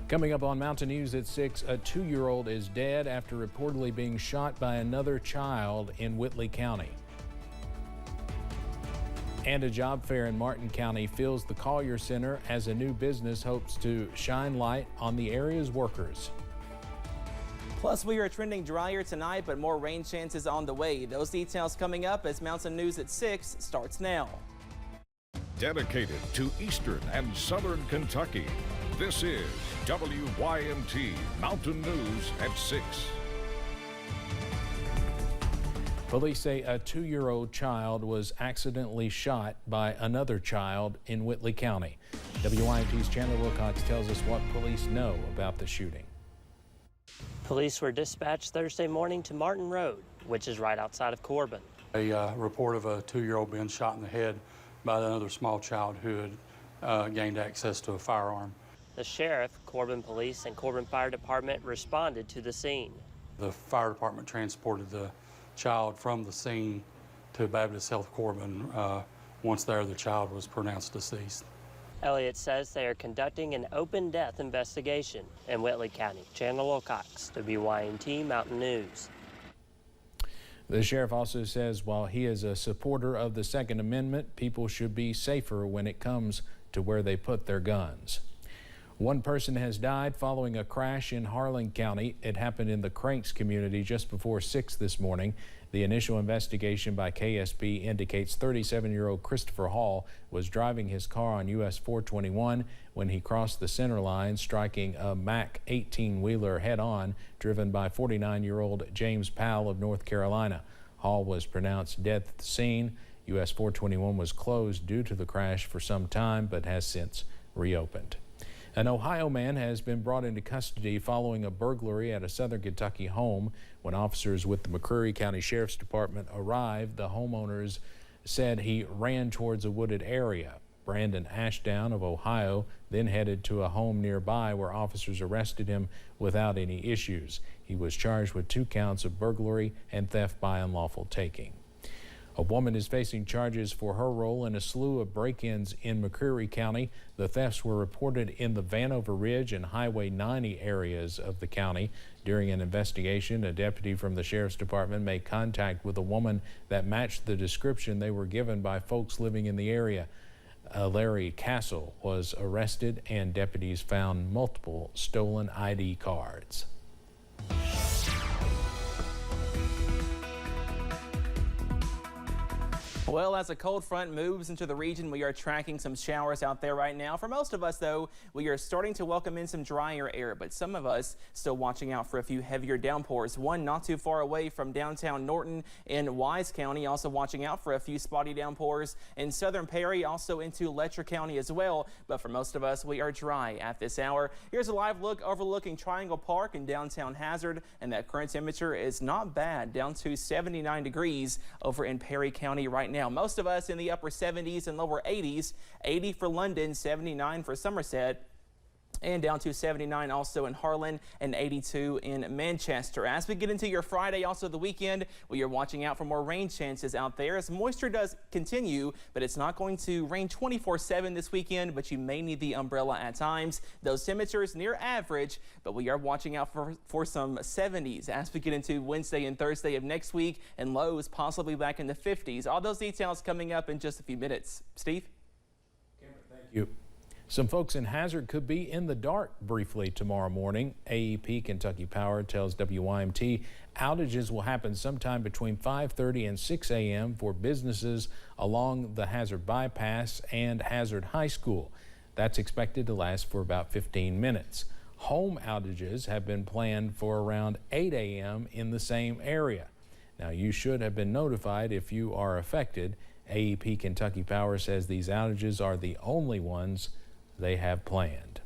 Coming up on Mountain News at 6, a 2-year-old is dead after reportedly being shot by another child in Whitley County. And a job fair in Martin County fills the Collier Center as a new business hopes to shine light on the area's workers. Plus, we are trending drier tonight, but more rain chances on the way. Those details coming up as Mountain News at 6 starts now. Dedicated to Eastern and Southern Kentucky, this is WYMT Mountain News at 6. Police say a 2-year-old child was accidentally shot by another child in Whitley County. WYMT's Chandler Wilcox tells us what police know about the shooting. Police were dispatched Thursday morning to Martin Road, which is right outside of Corbin. A report of a 2-year-old being shot in the head by another small child who had gained access to a firearm. The sheriff, Corbin Police, and Corbin Fire Department responded to the scene. The fire department transported the child from the scene to Baptist Health Corbin. Once there, the child was pronounced deceased. Elliott says they are conducting an open death investigation in Whitley County. Chandler Wilcox, WYMT Mountain News. The sheriff also says while he is a supporter of the Second Amendment, people should be safer when it comes to where they put their guns. One person has died following a crash in Harlan County. It happened in the Cranks community just before 6 this morning. The initial investigation by KSB indicates 37-year-old Christopher Hall was driving his car on US 421 when he crossed the center line, striking a Mack 18-wheeler head-on, driven by 49-year-old James Powell of North Carolina. Hall was pronounced dead at the scene. US 421 was closed due to the crash for some time, but has since reopened. An Ohio man has been brought into custody following a burglary at a Southern Kentucky home. When officers with the McCreary County Sheriff's Department arrived, the homeowners said he ran towards a wooded area. Brandon Ashdown of Ohio then headed to a home nearby where officers arrested him without any issues. He was charged with 2 counts of burglary and theft by unlawful taking. A woman is facing charges for her role in a slew of break-ins in McCreary County. The thefts were reported in the Vanover Ridge and Highway 90 areas of the county. During an investigation, a deputy from the Sheriff's Department made contact with a woman that matched the description they were given by folks living in the area. Larry Castle was arrested, and deputies found multiple stolen ID cards. Well, as a cold front moves into the region, we are tracking some showers out there right now. For most of us, though, we are starting to welcome in some drier air, but some of us still watching out for a few heavier downpours. One not too far away from downtown Norton in Wise County, also watching out for a few spotty downpours in southern Perry, also into Letcher County as well. But for most of us, we are dry at this hour. Here's a live look overlooking Triangle Park in downtown Hazard, and that current temperature is not bad, down to 79 degrees over in Perry County right now. Most of us in the upper 70s and lower 80s, 80 for London, 79 for Somerset, and down to 79 also in Harlan and 82 in Manchester. As we get into your Friday, also the weekend, we are watching out for more rain chances out there as moisture does continue, but it's not going to rain 24/7 this weekend, but you may need the umbrella at times. Those temperatures near average, but we are watching out for some 70s as we get into Wednesday and Thursday of next week, and lows possibly back in the 50s. All those details coming up in just a few minutes. Steve? Cameron, thank you. Some folks in Hazard could be in the dark briefly tomorrow morning. AEP Kentucky Power tells WYMT outages will happen sometime between 5:30 and 6 a.m. for businesses along the Hazard Bypass and Hazard High School. That's expected to last for about 15 minutes. Home outages have been planned for around 8 a.m. in the same area. Now, you should have been notified if you are affected. AEP Kentucky Power says these outages are the only ones they have planned.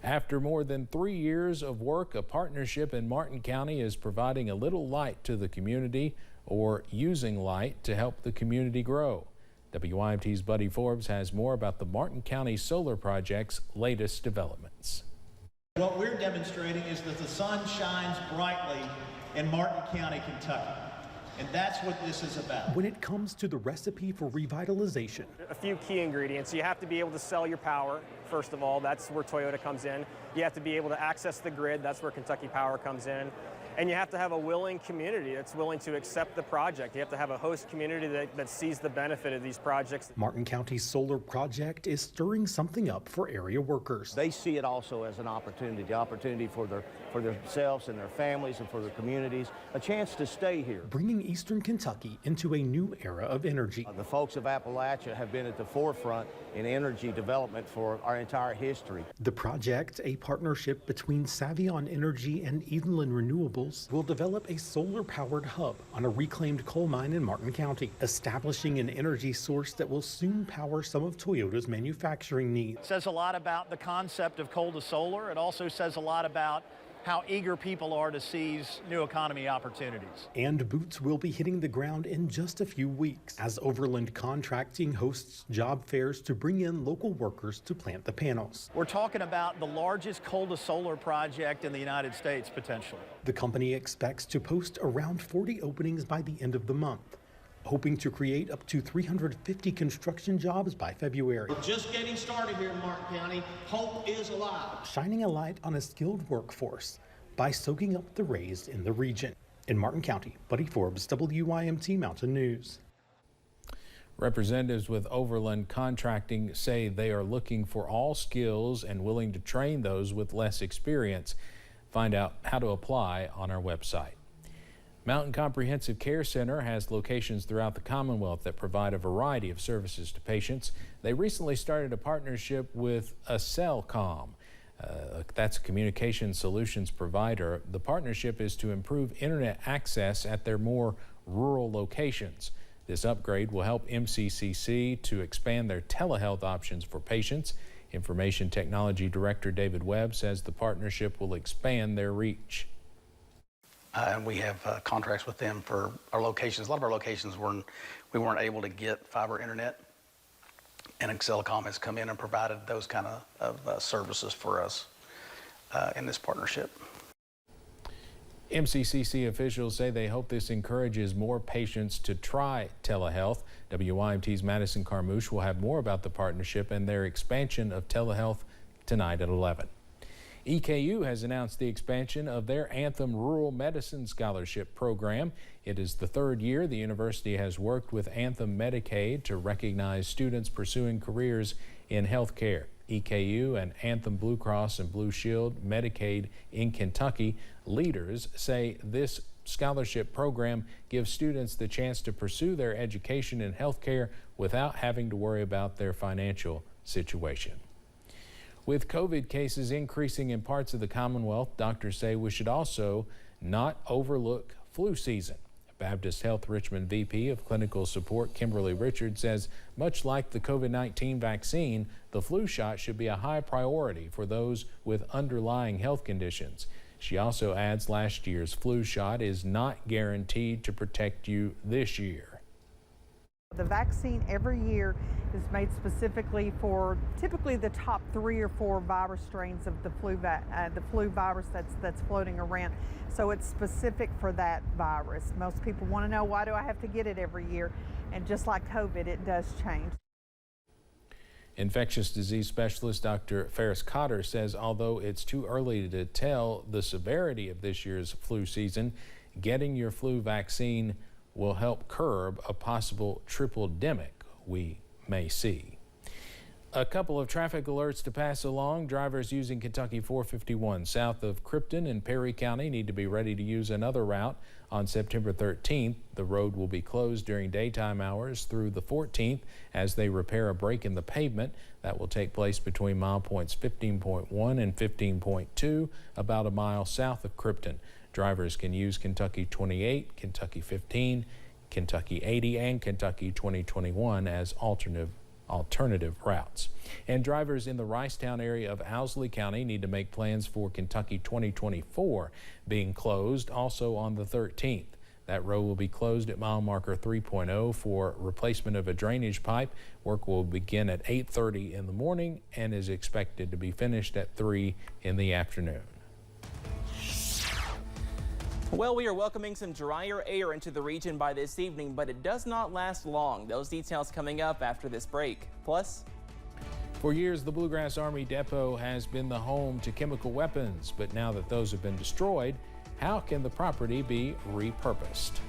After more than 3 years of work, a partnership in Martin County is providing a little light to the community, or using light to help the community grow. WYMT's Buddy Forbes has more about the Martin County Solar Project's latest developments. What we're demonstrating is that the sun shines brightly in Martin County, Kentucky. And that's what this is about. When it comes to the recipe for revitalization, a few key ingredients. You have to be able to sell your power, first of all. That's where Toyota comes in. You have to be able to access the grid. That's where Kentucky Power comes in. And you have to have a willing community that's willing to accept the project. You have to have a host community that sees the benefit of these projects. Martin County's solar project is stirring something up for area workers. They see it also as an opportunity, the opportunity for themselves and their families and for their communities, a chance to stay here. Bringing Eastern Kentucky into a new era of energy. The folks of Appalachia have been at the forefront in energy development for our entire history. The project, a partnership between Savion Energy and Edenland Renewables, will develop a solar-powered hub on a reclaimed coal mine in Martin County, establishing an energy source that will soon power some of Toyota's manufacturing needs. It says a lot about the concept of coal to solar. It also says a lot about how eager people are to seize new economy opportunities. And boots will be hitting the ground in just a few weeks as Overland Contracting hosts job fairs to bring in local workers to plant the panels. We're talking about the largest coal to solar project in the United States, potentially. The company expects to post around 40 openings by the end of the month, hoping to create up to 350 construction jobs by February. We're just getting started here in Martin County. Hope is alive. Shining a light on a skilled workforce by soaking up the rays in the region. In Martin County, Buddy Forbes, WYMT Mountain News. Representatives with Overland Contracting say they are looking for all skills and willing to train those with less experience. Find out how to apply on our website. Mountain Comprehensive Care Center has locations throughout the Commonwealth that provide a variety of services to patients. They recently started a partnership with Accelcom. That's a communication solutions provider. The partnership is to improve internet access at their more rural locations. This upgrade will help MCCC to expand their telehealth options for patients. Information Technology Director David Webb says the partnership will expand their reach. And we have contracts with them for our locations. A lot of our locations we weren't able to get fiber internet, and Accelcom has come in and provided those kind of services for us in this partnership. MCCC officials say they hope this encourages more patients to try telehealth. WYMT's Madison Carmouche will have more about the partnership and their expansion of telehealth tonight at 11. EKU has announced the expansion of their Anthem Rural Medicine Scholarship Program. It is the third year the university has worked with Anthem Medicaid to recognize students pursuing careers in healthcare. EKU and Anthem Blue Cross and Blue Shield Medicaid in Kentucky leaders say this scholarship program gives students the chance to pursue their education in healthcare without having to worry about their financial situation. With COVID cases increasing in parts of the Commonwealth, doctors say we should also not overlook flu season. Baptist Health Richmond VP of Clinical Support Kimberly Richards says much like the COVID-19 vaccine, the flu shot should be a high priority for those with underlying health conditions. She also adds last year's flu shot is not guaranteed to protect you this year. The vaccine every year is made specifically for typically the top 3 or 4 virus strains of the flu virus that's floating around. So it's specific for that virus. Most people want to know, why do I have to get it every year? And just like COVID, it does change. Infectious disease specialist Dr. Ferris Cotter says although it's too early to tell the severity of this year's flu season, getting your flu vaccine will help curb a possible triple-demic we may see. A couple of traffic alerts to pass along. Drivers using Kentucky 451 south of Krypton in Perry County need to be ready to use another route on September 13th. The road will be closed during daytime hours through the 14th as they repair a break in the pavement. That will take place between mile points 15.1 and 15.2, about a mile south of Krypton. Drivers can use Kentucky 28, Kentucky 15, Kentucky 80, and Kentucky 2021 as alternative routes. And drivers in the Ricetown area of Owsley County need to make plans for Kentucky 2024 being closed also on the 13th. That road will be closed at mile marker 3.0 for replacement of a drainage pipe. Work will begin at 8:30 in the morning and is expected to be finished at 3 in the afternoon. Well, we are welcoming some drier air into the region by this evening, but it does not last long. Those details coming up after this break. Plus, for years, the Bluegrass Army Depot has been the home to chemical weapons, but now that those have been destroyed, how can the property be repurposed?